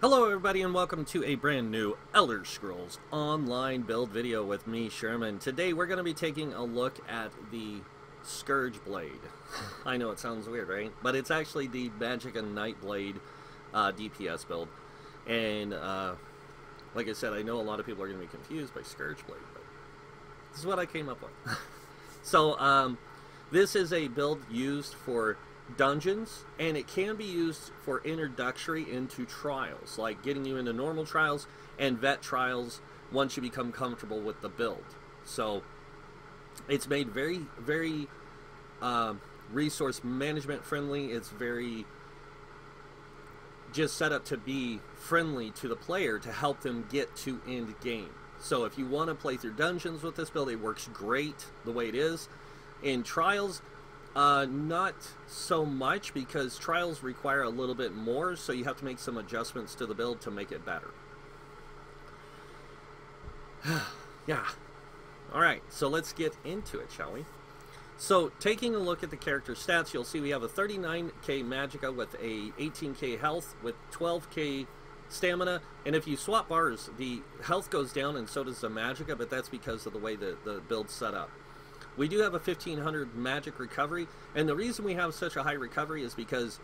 Hello everybody and welcome to a brand new Elder Scrolls Online build video with me, Sherman. Today we're going to be taking a look at the Scourge Blade. I know it sounds weird, right? But it's actually the Magic and Nightblade DPS build. And like I said, I know a lot of people are going to be confused by Scourge Blade, but this is what I came up with. So this is a build used for dungeons, and it can be used for introductory into trials, like getting you into normal trials and vet trials once you become comfortable with the build. So it's made very resource management friendly. It's very just set up to be friendly to the player to help them get to end game. So if you want to play through dungeons with this build, it works great the way it is. In trials, not so much, because trials require a little bit more, so you have to make some adjustments to the build to make it better. Yeah. Alright, so let's get into it, shall we? So, taking a look at the character stats, you'll see we have a 39k magicka with a 18k health with 12k stamina, and if you swap bars, the health goes down and so does the magicka, but that's because of the way the build's set up. We do have a 1500 magic recovery, and the reason we have such a high recovery is because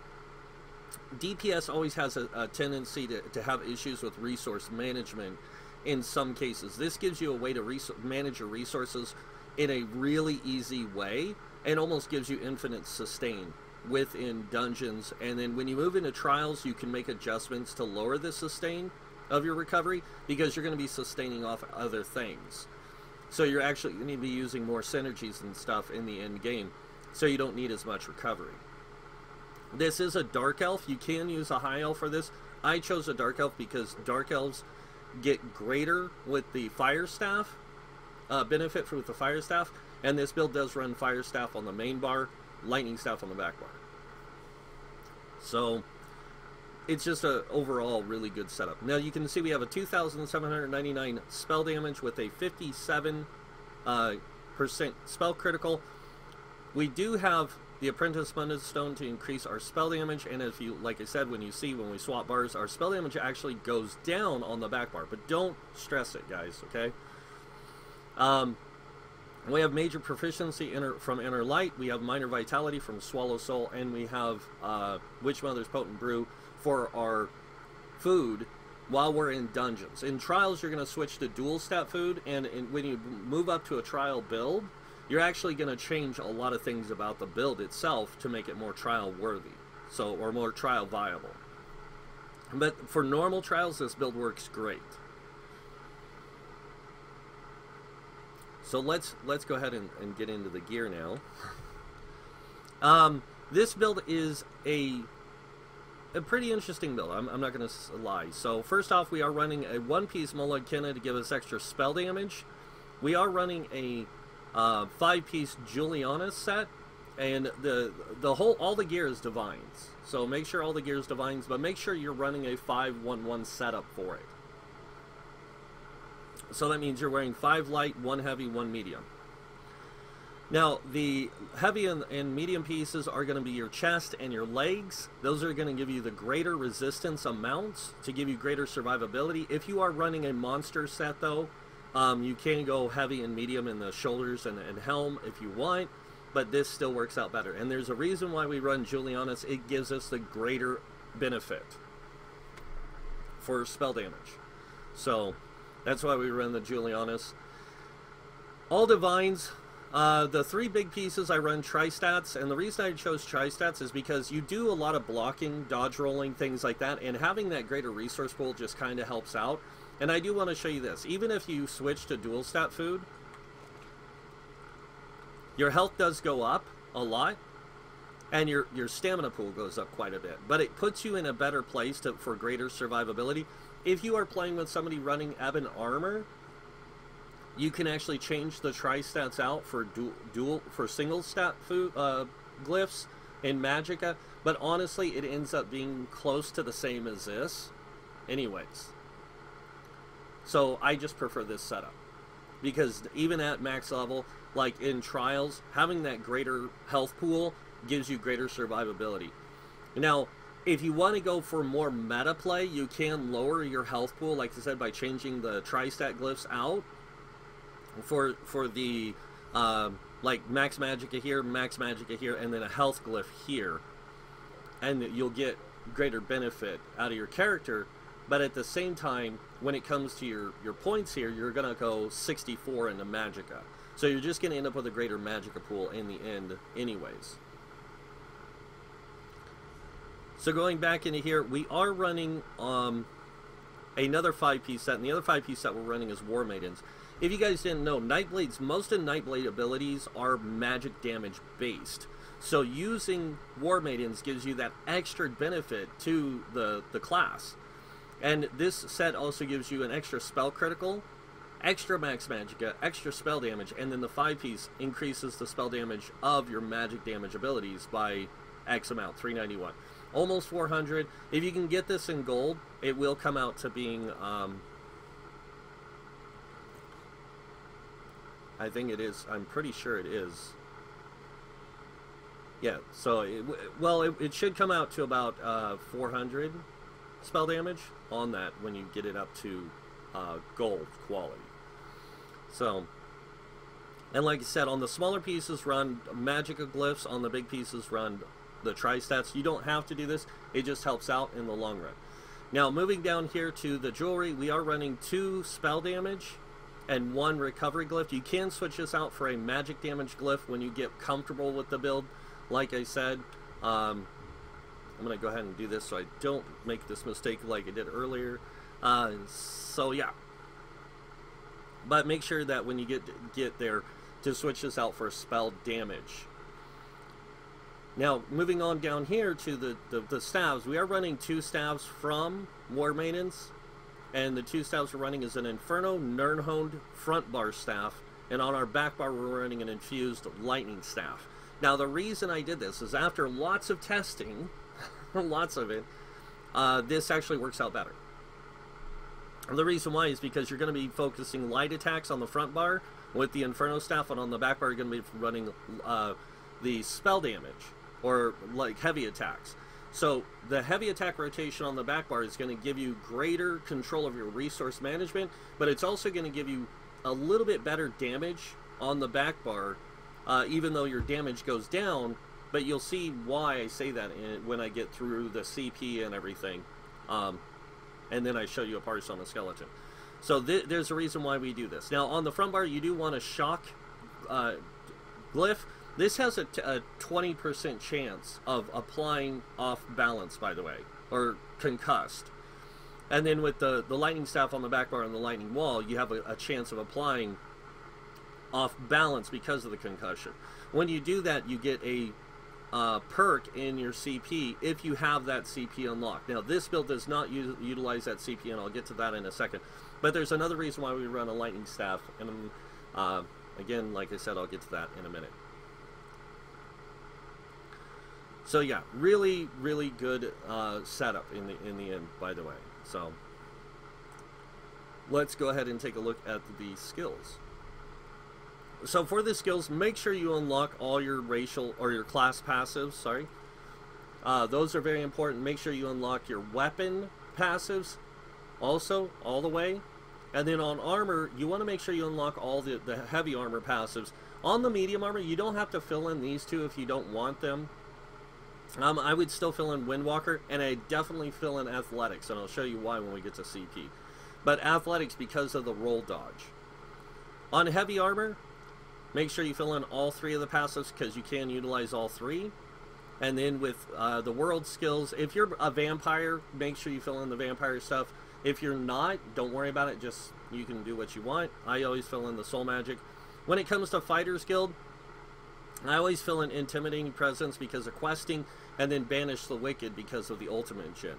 DPS always has a tendency to have issues with resource management in some cases. This gives you a way to manage your resources in a really easy way, and almost gives you infinite sustain within dungeons. And then when you move into trials, you can make adjustments to lower the sustain of your recovery, because you're going to be sustaining off other things. So you're actually going to be using more synergies and stuff in the end game, so you don't need as much recovery. This is a Dark Elf. You can use a High Elf for this. I chose a Dark Elf because Dark Elves get greater with the Fire Staff, benefit with the Fire Staff, and this build does run Fire Staff on the main bar, Lightning Staff on the back bar. So it's just a overall really good setup. Now you can see we have a 2,799 spell damage with a 57% spell critical. We do have the Apprentice Stone to increase our spell damage, and if you, like I said, when we swap bars, our spell damage actually goes down on the back bar, but don't stress it, guys, okay? We have major proficiency from Inner Light, we have minor vitality from Swallow Soul, and we have Witch Mother's Potent Brew for our food while we're in dungeons. In trials, you're going to switch to dual stat food, and when you move up to a trial build, you're actually going to change a lot of things about the build itself to make it more trial worthy, or more trial viable. But for normal trials, this build works great. So let's go ahead and get into the gear now. This build is a pretty interesting build, I'm not going to lie. So first off, we are running a one-piece Mullikenna to give us extra spell damage. We are running a 5-piece Juliana set, and all the gear is divines. So make sure all the gear is divines, but make sure you're running a 5-1-1 setup for it. So that means you're wearing 5 light, 1 heavy, 1 medium. Now, the heavy and medium pieces are going to be your chest and your legs. Those are going to give you the greater resistance amounts to give you greater survivability. If you are running a monster set, though, you can go heavy and medium in the shoulders and helm if you want, but this still works out better. And there's a reason why we run Julianas. It gives us the greater benefit for spell damage. So that's why we run the Julianas. All divines. The 3 big pieces I run tri-stats, and the reason I chose tri-stats is because you do a lot of blocking, dodge rolling, things like that, and having that greater resource pool just kind of helps out. And I do want to show you this. Even if you switch to dual stat food, your health does go up a lot, and your stamina pool goes up quite a bit, but it puts you in a better place for greater survivability. If you are playing with somebody running Ebon Armor, you can actually change the tri-stats out for single stat food glyphs in magicka, but honestly it ends up being close to the same as this anyways. So I just prefer this setup, because even at max level, like in trials, having that greater health pool gives you greater survivability. Now, If you want to go for more meta play, you can lower your health pool, like I said, by changing the tri-stat glyphs out for the like max magicka here, and then a health glyph here, and you'll get greater benefit out of your character. But at the same time, when it comes to your points here, you're gonna go 64 into magicka, so you're just gonna end up with a greater magicka pool in the end anyways. So going back into here, we are running another 5-piece set, and the other 5-piece set we're running is War Maidens. If you guys didn't know, most of Nightblade abilities are magic damage based. So using War Maidens gives you that extra benefit to the class. And this set also gives you an extra spell critical, extra max magicka, extra spell damage, and then the 5-piece increases the spell damage of your magic damage abilities by X amount, 391. Almost 400. If you can get this in gold, it will come out to being, I think it is, I'm pretty sure it is. Yeah, so, it should come out to about 400 spell damage on that when you get it up to gold quality. So, and like I said, on the smaller pieces run magicka glyphs, on the big pieces run the tri-stats. You don't have to do this, it just helps out in the long run. Now moving down here to the jewelry, we are running 2 spell damage and 1 recovery glyph. You can switch this out for a magic damage glyph when you get comfortable with the build. Like I said, I'm going to go ahead and do this so I don't make this mistake like I did earlier. So yeah, but make sure that when you get there to switch this out for spell damage. Now, moving on down here to the staves, we are running 2 staves from War Maidens, and the 2 staves we're running is an Inferno Nirnhoned front bar staff, and on our back bar we're running an infused lightning staff. Now, the reason I did this is after lots of testing, lots of it, this actually works out better. And the reason why is because you're going to be focusing light attacks on the front bar with the Inferno staff, and on the back bar you're going to be running the spell damage, or like heavy attacks. So the heavy attack rotation on the back bar is going to give you greater control of your resource management, but it's also going to give you a little bit better damage on the back bar, even though your damage goes down. But you'll see why I say that when I get through the CP and everything, and then I show you a parse on the skeleton. So there's a reason why we do this. Now on the front bar you do want a shock glyph. This has a 20% chance of applying off balance, by the way, or concussed. And then with the lightning staff on the back bar and the lightning wall, you have a chance of applying off balance because of the concussion. When you do that, you get a perk in your CP if you have that CP unlocked. Now, this build does not utilize that CP, and I'll get to that in a second. But there's another reason why we run a lightning staff, and again, like I said, I'll get to that in a minute. So yeah, really, really good setup in the end, by the way. So let's go ahead and take a look at the skills. So for the skills, make sure you unlock all your racial or your class passives. Sorry, those are very important. Make sure you unlock your weapon passives also all the way. And then on armor, you want to make sure you unlock all the heavy armor passives. On the medium armor, you don't have to fill in these two if you don't want them. I would still fill in Windwalker, and I definitely fill in Athletics, and I'll show you why when we get to CP. But Athletics because of the roll dodge. On heavy armor, make sure you fill in all 3 of the passives because you can utilize all 3. And then with the world skills, if you're a vampire, make sure you fill in the vampire stuff. If you're not, don't worry about it, just you can do what you want. I always fill in the soul magic. When it comes to Fighter's Guild, I always fill in Intimidating Presence because of questing, and then Banish the Wicked because of the ultimate gen.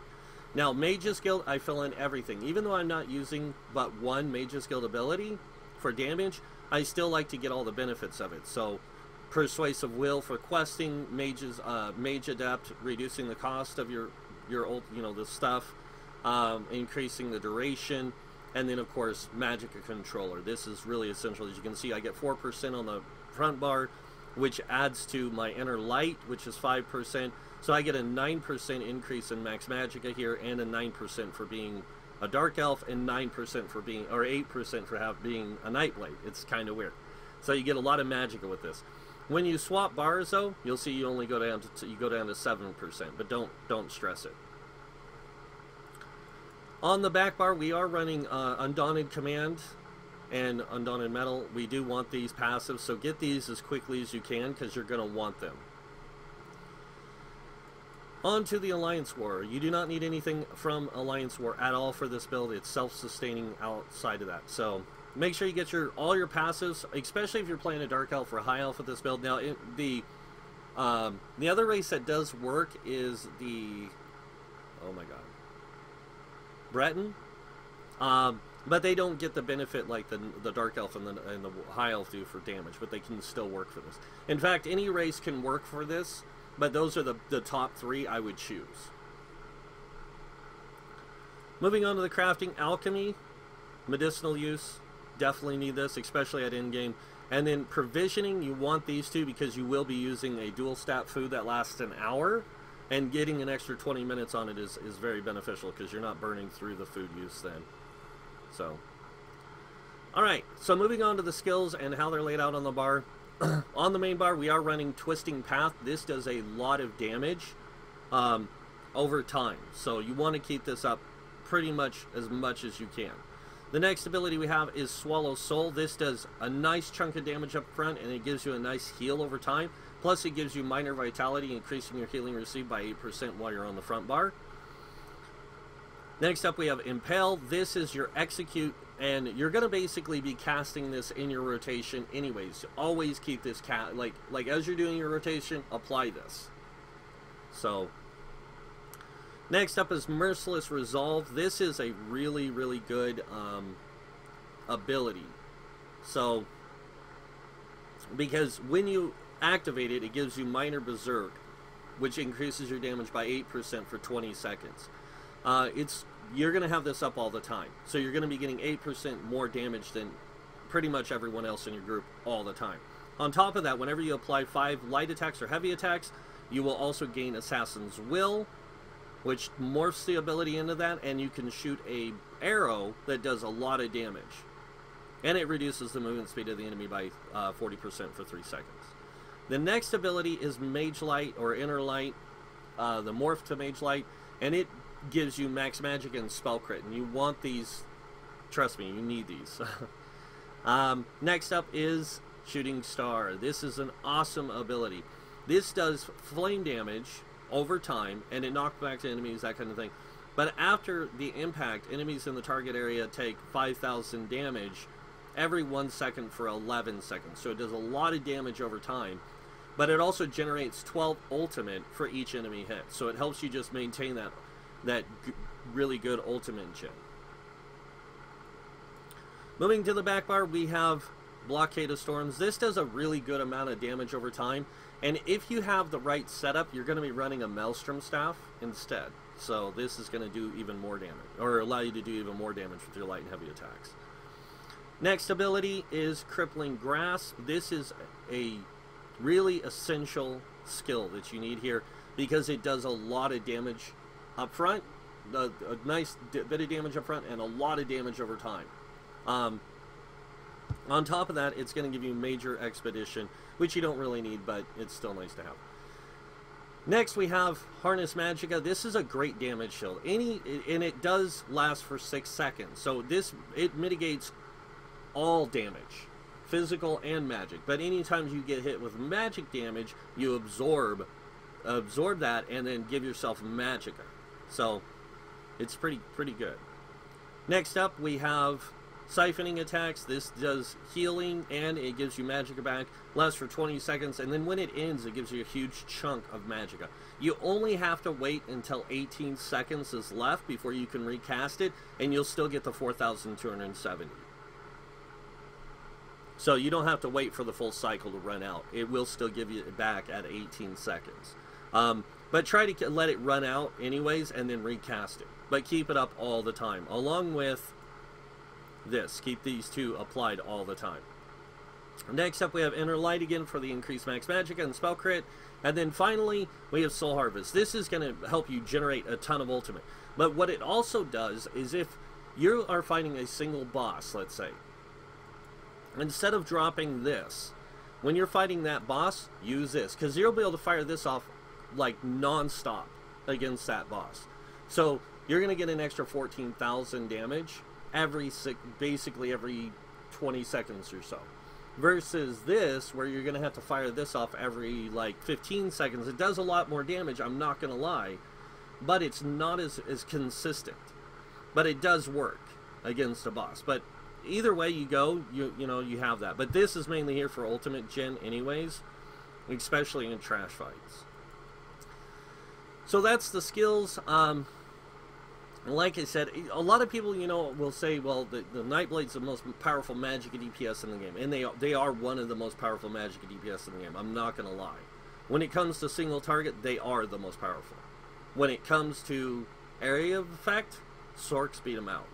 Now, Mage's Guild, I fill in everything. Even though I'm not using but 1 Mage's Guild ability for damage, I still like to get all the benefits of it. So, Persuasive Will for questing, Mage Adept, reducing the cost of your the stuff, increasing the duration, and then of course Magicka Controller. This is really essential. As you can see, I get 4% on the front bar, which adds to my inner light, which is 5%, So I get a 9% increase in max magicka here, and a 9% for being a dark elf, and 9% for being, or 8% for being a Nightblade. It's kind of weird. So you get a lot of magicka with this. When you swap bars, though, you'll see you only go down to 7%, but don't stress it. On the back bar, we are running Undaunted Command and Undaunted Metal. We do want these passives, so get these as quickly as you can, because you're going to want them. On to the Alliance War. You do not need anything from Alliance War at all for this build. It's self-sustaining outside of that. So make sure you get all your passives, especially if you're playing a Dark Elf or a High Elf with this build. Now, the other race that does work is the... oh my god. Breton, but they don't get the benefit like the Dark Elf and the High Elf do for damage, but they can still work for this. In fact, any race can work for this, but those are the top 3 I would choose. Moving on to the crafting, alchemy, medicinal use, definitely need this, especially at endgame. And then provisioning, you want these two because you will be using a dual stat food that lasts an hour. And getting an extra 20 minutes on it is very beneficial because you're not burning through the food use then. So, alright, so moving on to the skills and how they're laid out on the bar. On the main bar, we are running Twisting Path. This does a lot of damage over time. So you want to keep this up pretty much as you can. The next ability we have is Swallow Soul. This does a nice chunk of damage up front, and it gives you a nice heal over time. Plus, it gives you minor vitality, increasing your healing received by 8% while you're on the front bar. Next up, we have Impale. This is your execute, and you're going to basically be casting this in your rotation anyways. Always keep this like as you're doing your rotation, apply this. So, next up is Merciless Resolve. This is a really, really good ability. So, because when you activate it, it gives you Minor Berserk, which increases your damage by 8% for 20 seconds. You're going to have this up all the time. So you're going to be getting 8% more damage than pretty much everyone else in your group all the time. On top of that, whenever you apply 5 light attacks or heavy attacks, you will also gain Assassin's Will, which morphs the ability into that, and you can shoot a arrow that does a lot of damage. And it reduces the movement speed of the enemy by 40% for 3 seconds. The next ability is Mage Light or Inner Light, the morph to Mage Light, and it gives you max magic and spell crit, and you want these. Trust me, you need these. Next up is Shooting Star. This is an awesome ability. This does flame damage over time, and it knocks back to enemies, that kind of thing. But after the impact, enemies in the target area take 5,000 damage every 1 second for 11 seconds. So it does a lot of damage over time. But it also generates 12 ultimate for each enemy hit. So it helps you just maintain that really good ultimate gen. Moving to the back bar, we have Blockade of Storms. This does a really good amount of damage over time. And if you have the right setup, you're going to be running a Maelstrom Staff instead. So this is going to do even more damage, or allow you to do even more damage with your light and heavy attacks. Next ability is Crippling Grasp. This is a really essential skill that you need here because it does a lot of damage up front, a nice bit of damage up front, and a lot of damage over time. On top of that, it's going to give you Major Expedition, which you don't really need, but it's still nice to have. Next, we have Harness Magicka. This is a great damage shield. And it does last for 6 seconds. So it mitigates all damage, physical and magic. But anytime you get hit with magic damage, you absorb that and then give yourself Magicka. So it's pretty good. Next up, we have Siphoning Attacks. This does healing and it gives you Magicka back. Lasts for 20 seconds, and then when it ends, it gives you a huge chunk of Magicka. You only have to wait until 18 seconds is left before you can recast it, and you'll still get the 4,270. So you don't have to wait for the full cycle to run out. It will still give you it back at 18 seconds. But try to let it run out anyways and then recast it. But keep it up all the time. Along with this, keep these two applied all the time. Next up, we have Inner Light again for the increased max magic and spell crit. And then finally, we have Soul Harvest. This is going to help you generate a ton of ultimate. But what it also does is if you are fighting a single boss, let's say, instead of dropping this, when you're fighting that boss, use this. Because you'll be able to fire this off like non-stop against that boss. So you're going to get an extra 14,000 damage basically every 20 seconds or so. Versus this, where you're going to have to fire this off every, like, 15 seconds. It does a lot more damage, I'm not going to lie. But it's not as consistent. But it does work against a boss. But either way you go, you know, you have that. But this is mainly here for ultimate gen anyways. Especially in trash fights. So that's the skills. Like I said, a lot of people, you know, will say, well, the Nightblade's the most powerful magic DPS in the game. And they are one of the most powerful magic DPS in the game. I'm not going to lie. When it comes to single target, they are the most powerful. When it comes to area of effect, Sorks beat them out.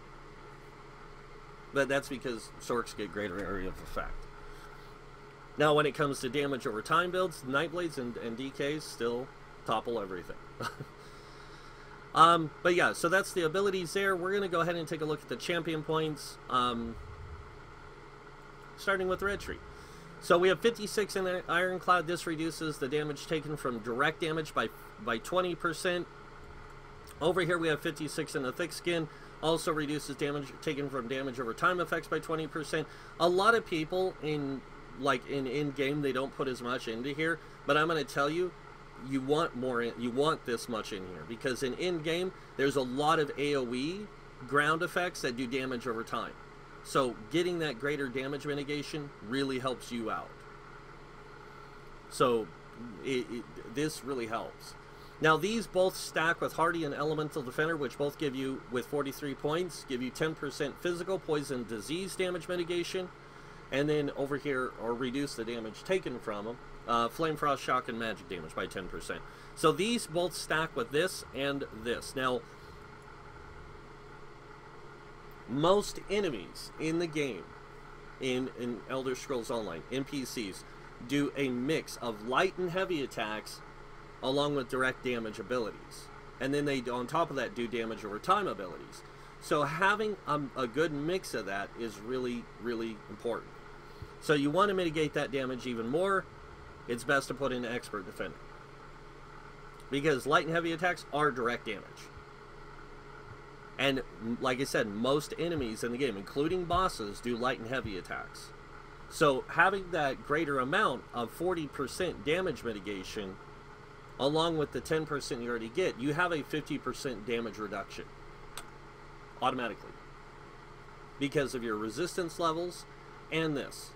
But that's because Sorks get greater area of effect. Now, when it comes to damage over time builds, Nightblades and DKs still topple everything. But yeah, so that's the abilities there. We're going to go ahead and take a look at the champion points, starting with Red Tree. So we have 56 in Ironclad. This reduces the damage taken from direct damage by 20%. Over here we have 56 in the Thick Skin. Also reduces damage taken from damage over time effects by 20%. A lot of people in in-game, they don't put as much into here, but I'm going to tell you, you want more. You want this much in here because in-game there's a lot of AOE ground effects that do damage over time. So getting that greater damage mitigation really helps you out. So this really helps. Now these both stack with Hardy and Elemental Defender, which both give you, with 43 points, give you 10% physical, poison, disease damage mitigation. And then over here, or reduce the damage taken from them, Flame Frost, Shock, and Magic damage by 10%. So these both stack with this and this. Now, most enemies in the game, in Elder Scrolls Online, NPCs, do a mix of light and heavy attacks along with direct damage abilities. And then they, on top of that, do damage over time abilities. So having a good mix of that is really, really important. So you want to mitigate that damage even more, it's best to put in Expert Defender. Because light and heavy attacks are direct damage. And like I said, most enemies in the game, including bosses, do light and heavy attacks. So having that greater amount of 40% damage mitigation, along with the 10% you already get, you have a 50% damage reduction. Automatically. Because of your resistance levels and this.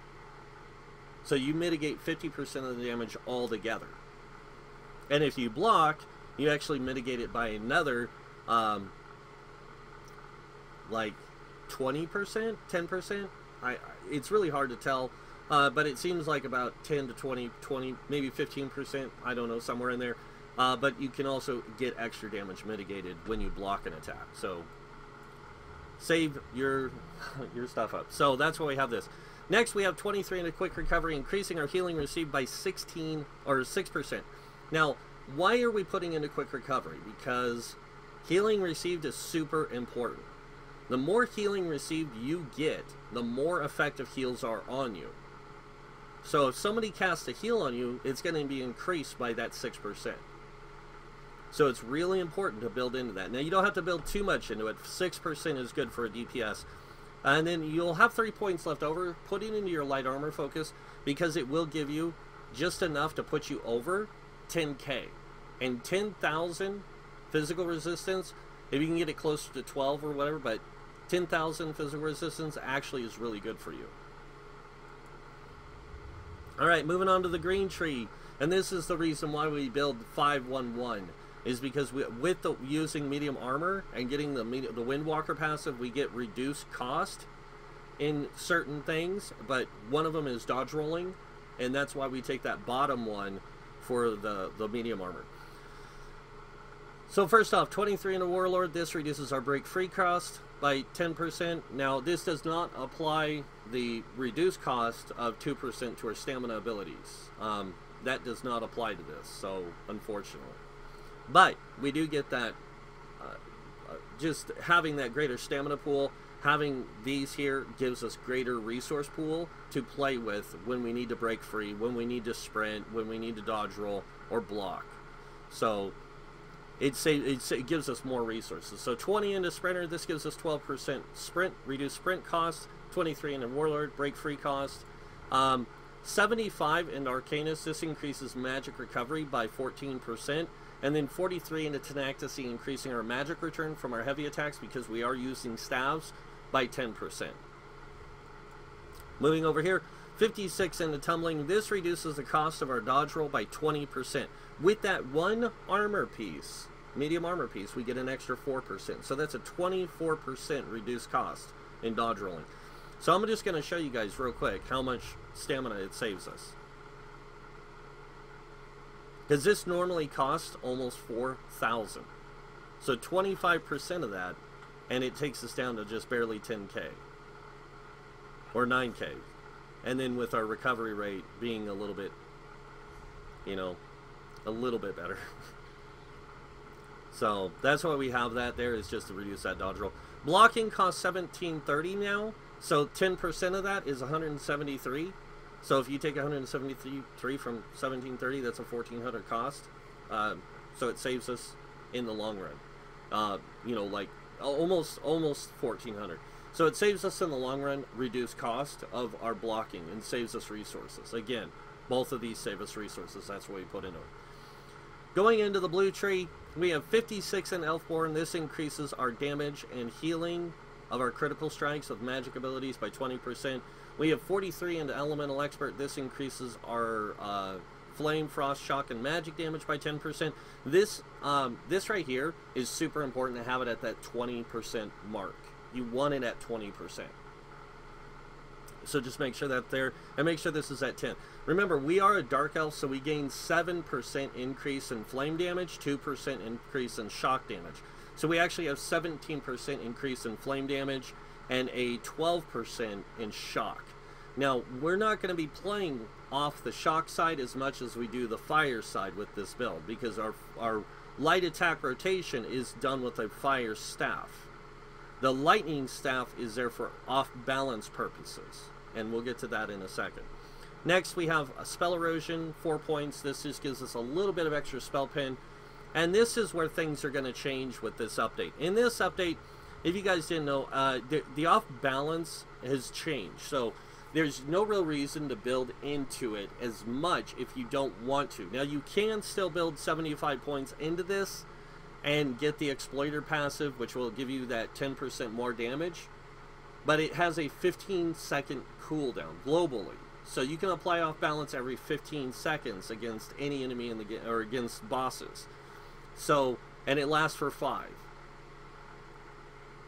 So you mitigate 50% of the damage altogether. And if you block, you actually mitigate it by another, like 20%, 10%. It's really hard to tell, but it seems like about 10 to 20, maybe 15%, I don't know, somewhere in there. But you can also get extra damage mitigated when you block an attack. So save your stuff up. So that's why we have this. Next, we have 23 in a quick recovery, increasing our healing received by 16 or 6%. Now, why are we putting in a quick recovery? Because healing received is super important. The more healing received you get, the more effective heals are on you. So if somebody casts a heal on you, it's going to be increased by that 6%. So it's really important to build into that. Now, you don't have to build too much into it. 6% is good for a DPS. And then you'll have 3 points left over. Put it into your light armor focus, because it will give you just enough to put you over 10k. And 10,000 physical resistance, if you can get it closer to 12 or whatever, but 10,000 physical resistance actually is really good for you. Alright, moving on to the green tree. And this is the reason why we build 511. Is because with using medium armor and getting the Windwalker passive, we get reduced cost in certain things, but one of them is dodge rolling, and that's why we take that bottom one for the medium armor. So first off, 23 in a Warlord. This reduces our break free cost by 10%. Now, this does not apply the reduced cost of 2% to our stamina abilities. That does not apply to this, so unfortunately. But we do get that, just having that greater stamina pool, having these here gives us greater resource pool to play with when we need to break free, when we need to sprint, when we need to dodge roll or block. So it gives us more resources. So 20 into Sprinter, this gives us 12% sprint, reduced sprint cost, 23 into Warlord, break free cost. 75 into Arcanist, this increases magic recovery by 14%. And then 43 into Tenacity, increasing our magic return from our heavy attacks because we are using staves by 10%. Moving over here, 56 into Tumbling, this reduces the cost of our dodge roll by 20%. With that one armor piece, medium armor piece, we get an extra 4%. So that's a 24% reduced cost in dodge rolling. So I'm just going to show you guys real quick how much stamina it saves us. Because this normally costs almost 4,000. So 25% of that, and it takes us down to just barely 10k. Or 9k. And then with our recovery rate being a little bit, you know, a little bit better. So that's why we have that there, is just to reduce that dodge roll. Blocking costs 1730 now. So 10% of that is 173. So if you take 173 from 1730, that's a 1400 cost. So it saves us in the long run. You know, like almost 1400. So it saves us in the long run, reduced cost of our blocking, and saves us resources. Again, both of these save us resources. That's what we put into it. Going into the blue tree, we have 56 in Elfborn. This increases our damage and healing of our critical strikes with magic abilities by 20%. We have 43 into Elemental Expert. This increases our Flame, Frost, Shock, and Magic damage by 10%. This right here is super important to have it at that 20% mark. You want it at 20%. So just make sure that's there, and make sure this is at 10. Remember, we are a Dark Elf, so we gain 7% increase in Flame damage, 2% increase in Shock damage. So we actually have 17% increase in Flame damage, and a 12% in Shock. Now, we're not going to be playing off the Shock side as much as we do the Fire side with this build, because our light attack rotation is done with a Fire Staff. The Lightning Staff is there for off-balance purposes, and we'll get to that in a second. Next, we have a Spell Erosion, 4 points. This just gives us a little bit of extra spell pin, and this is where things are going to change with this update. In this update, if you guys didn't know, the off-balance has changed. So there's no real reason to build into it as much if you don't want to. Now, you can still build 75 points into this and get the Exploiter passive, which will give you that 10% more damage. But it has a 15-second cooldown globally. So you can apply off-balance every 15 seconds against any enemy in the game, or against bosses. So, and it lasts for 5.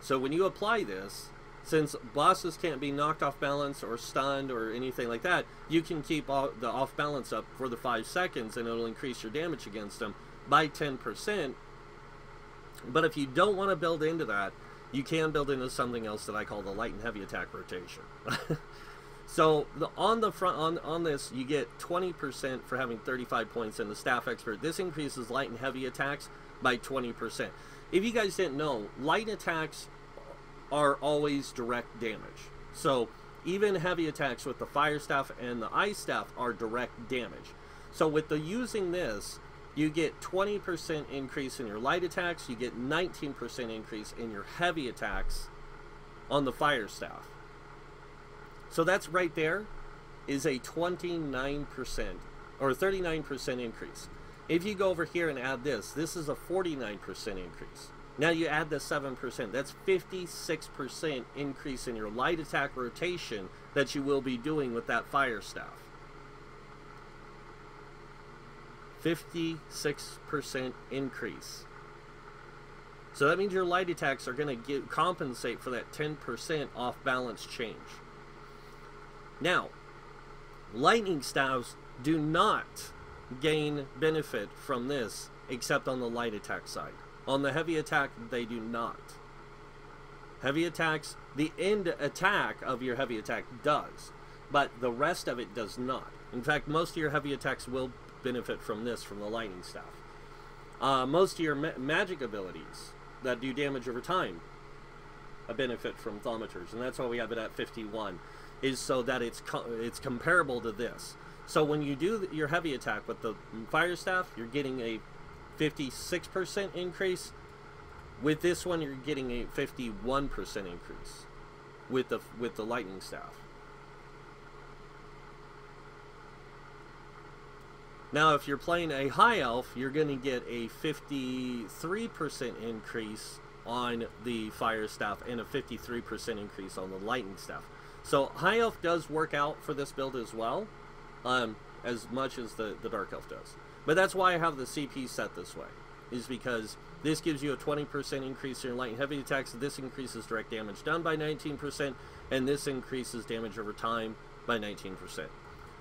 So when you apply this, since bosses can't be knocked off balance or stunned or anything like that, you can keep the off balance up for the 5 seconds, and it'll increase your damage against them by 10%. But if you don't want to build into that, you can build into something else that I call the light and heavy attack rotation. So on this, you get 20% for having 35 points in the Staff Expert. This increases light and heavy attacks by 20%. If you guys didn't know, light attacks are always direct damage. So even heavy attacks with the Fire Staff and the Ice Staff are direct damage. So with using this, you get 20% increase in your light attacks, you get 19% increase in your heavy attacks on the Fire Staff. So that's right there is a 29% or 39% increase. If you go over here and add this is a 49% increase. Now you add the 7%, that's 56% increase in your light attack rotation that you will be doing with that Fire Staff. 56% increase. So that means your light attacks are going to compensate for that 10% off balance change. Now, lightning staves do not gain benefit from this except on the light attack side. On the heavy attack, they do not. Heavy attacks, the end attack of your heavy attack does, but the rest of it does not. In fact, most of your heavy attacks will benefit from this, from the lightning staff. Most of your magic abilities that do damage over time benefit from thaumaters, and that's why we have it at 51, is so that it's comparable to this. So when you do your heavy attack with the fire staff, you're getting a 56% increase. With this one, you're getting a 51% increase with the lightning staff. Now, if you're playing a high elf, you're going to get a 53% increase on the fire staff and a 53% increase on the lightning staff. So high elf does work out for this build as well, as much as the dark elf does. But that's why I have the CP set this way, is because this gives you a 20% increase in your light and heavy attacks. This increases direct damage done by 19%, and this increases damage over time by 19%.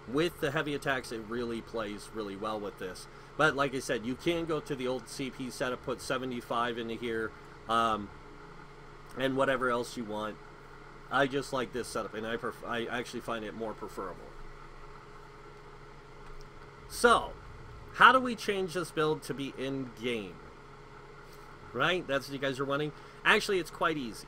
With the heavy attacks, it really plays really well with this. But like I said, you can go to the old CP setup, put 75 into here, and whatever else you want. I just like this setup, and I actually find it more preferable. So, how do we change this build to be in-game? Right? That's what you guys are wanting. Actually, it's quite easy.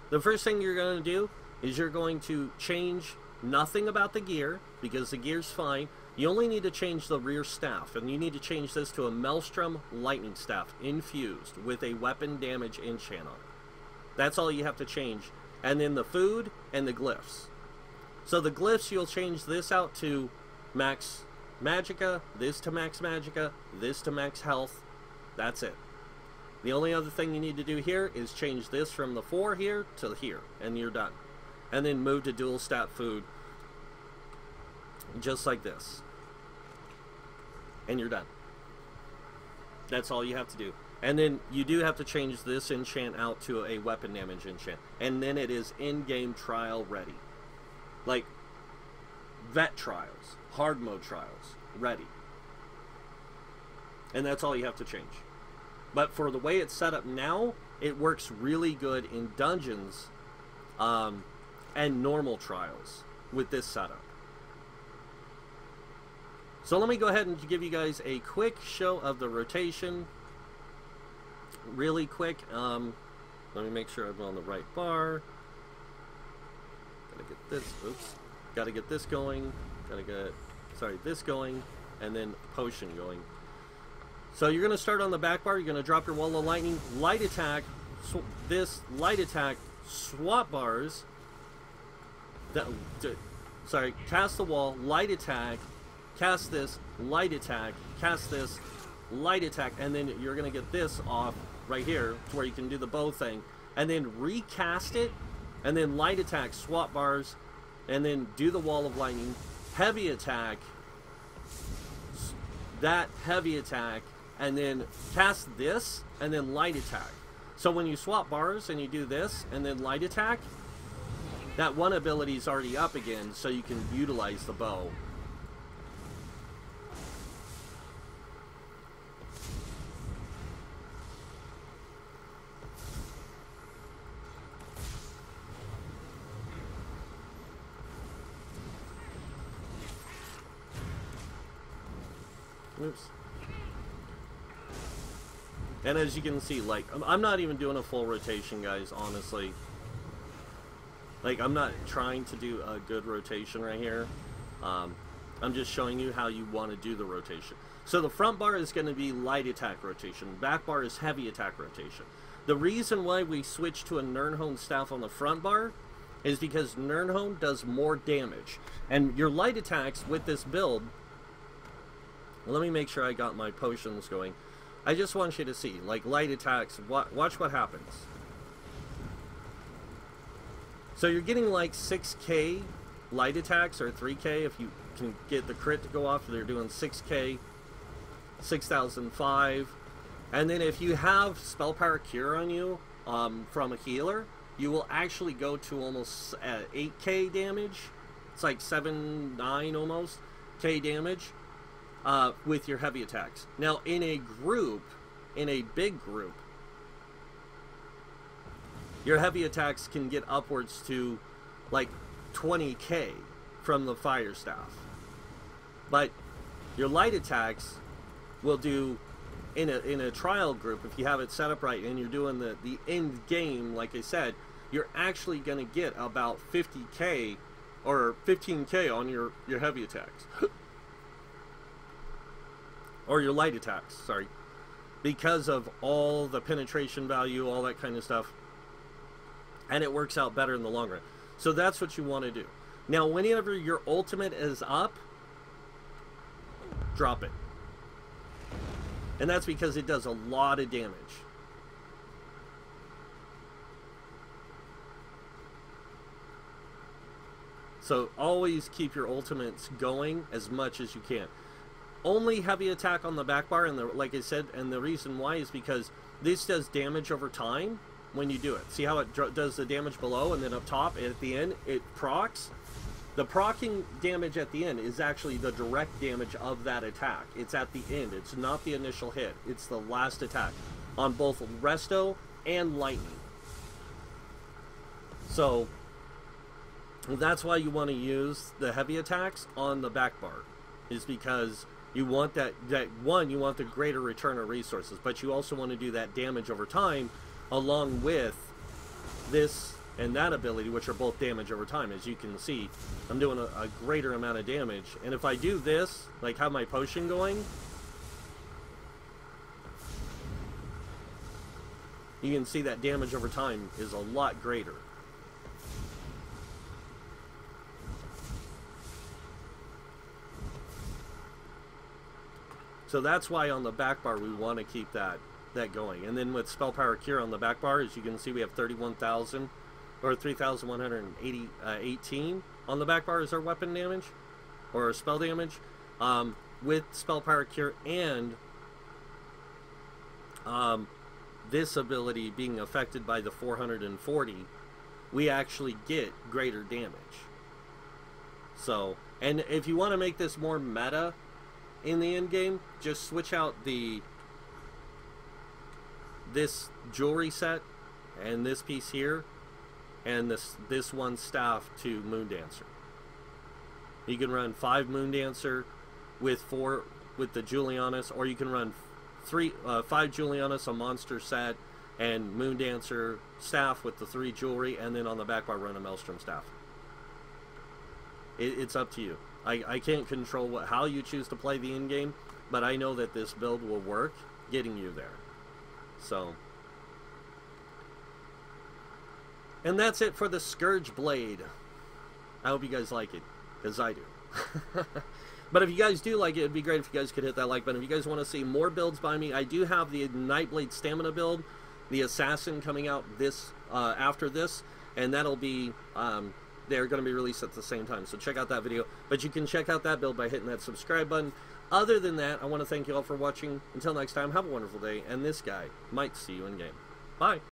The first thing you're going to do is you're going to change nothing about the gear, because the gear's fine. You only need to change the rear staff, and you need to change this to a Maelstrom lightning staff infused with a weapon damage enchant on it. That's all you have to change. And then the food and the glyphs. So the glyphs, you'll change this out to max magicka, this to max magicka, this to max health. That's it. The only other thing you need to do here is change this from the 4 here to here, and you're done. And then move to dual stat food, just like this, and you're done. That's all you have to do. And then you do have to change this enchant out to a weapon damage enchant, and then it is in-game trial ready, like vet trials, hard mode trials ready. And that's all you have to change. But for the way it's set up now, it works really good in dungeons and normal trials with this setup. So let me go ahead and give you guys a quick show of the rotation. Really quick. Let me make sure I'm on the right bar. Gotta get this. Oops. Gotta get this going. Gotta get, sorry, this going, and then potion going. So you're gonna start on the back bar. You're gonna drop your wall of lightning, light attack. This light attack, swap bars. Sorry, cast the wall, light attack, cast this, light attack, cast this, light attack, and then you're going to get this off right here to where you can do the bow thing, and then recast it, and then light attack, swap bars, and then do the wall of lightning, heavy attack, that heavy attack, and then cast this, and then light attack. So when you swap bars and you do this, and then light attack, that one ability is already up again, so you can utilize the bow. Oops. And as you can see, like, I'm not even doing a full rotation, guys, honestly. Like, I'm not trying to do a good rotation right here. I'm just showing you how you want to do the rotation. So the front bar is going to be light attack rotation. Back bar is heavy attack rotation. The reason why we switched to a Nirnhone staff on the front bar is because Nirnhone does more damage. And your light attacks with this build... Let me make sure I got my potions going. I just want you to see, like, light attacks. Watch what happens. So you're getting like 6k light attacks, or 3k if you can get the crit to go off. They're doing 6k, 6,005. And then if you have spell power cure on you from a healer, you will actually go to almost 8k damage. It's like 7-9 almost k damage with your heavy attacks. Now in a group, in a big group, Your heavy attacks can get upwards to like 20k from the fire staff. But your light attacks will do, in a trial group, if you have it set up right and you're doing the end game, like I said, you're actually going to get about 50k or 15k on your heavy attacks. Or your light attacks, sorry. Because of all the penetration value, all that kind of stuff. And it works out better in the long run. So that's what you want to do. Now, whenever your ultimate is up, drop it. And that's because it does a lot of damage. So always keep your ultimates going as much as you can. Only heavy attack on the back bar, and like I said, and the reason why is because this does damage over time when you do it. See how it does the damage below, and then up top, and at the end, it procs? The proccing damage at the end is actually the direct damage of that attack. It's at the end. It's not the initial hit. It's the last attack on both Resto and Lightning. So that's why you want to use the heavy attacks on the back bar, is because you want that one, you want the greater return of resources, but you also want to do that damage over time along with this and that ability, which are both damage over time. As you can see, I'm doing a greater amount of damage, and if I do this, like have my potion going, you can see that damage over time is a lot greater. So that's why on the back bar we want to keep that going. And then with Spell Power Cure on the back bar, as you can see, we have 31,000 or 3,118 on the back bar is our weapon damage or our spell damage. With Spell Power Cure and this ability being affected by the 440, we actually get greater damage. So, and if you want to make this more meta in the end game, just switch out this jewelry set and this piece here and this one staff to Moon Dancer. You can run 5 Moon Dancer with the Julianus, or you can run 5 Julianus, a monster set, and Moon Dancer staff with the 3 jewelry, and then on the back bar run a Maelstrom staff. It's up to you. I can't control how you choose to play the end game, but I know that this build will work getting you there. So, and that's it for the Scourge Blade. I hope you guys like it, because I do. But if you guys do like it, it'd be great if you guys could hit that like button. If you guys want to see more builds by me, I do have the Nightblade Stamina build, the Assassin coming out this after this, and that'll be they're going to be released at the same time, so check out that video. But you can check out that build by hitting that subscribe button. Other than that, I want to thank you all for watching. Until next time, have a wonderful day, and this guy might see you in game. Bye.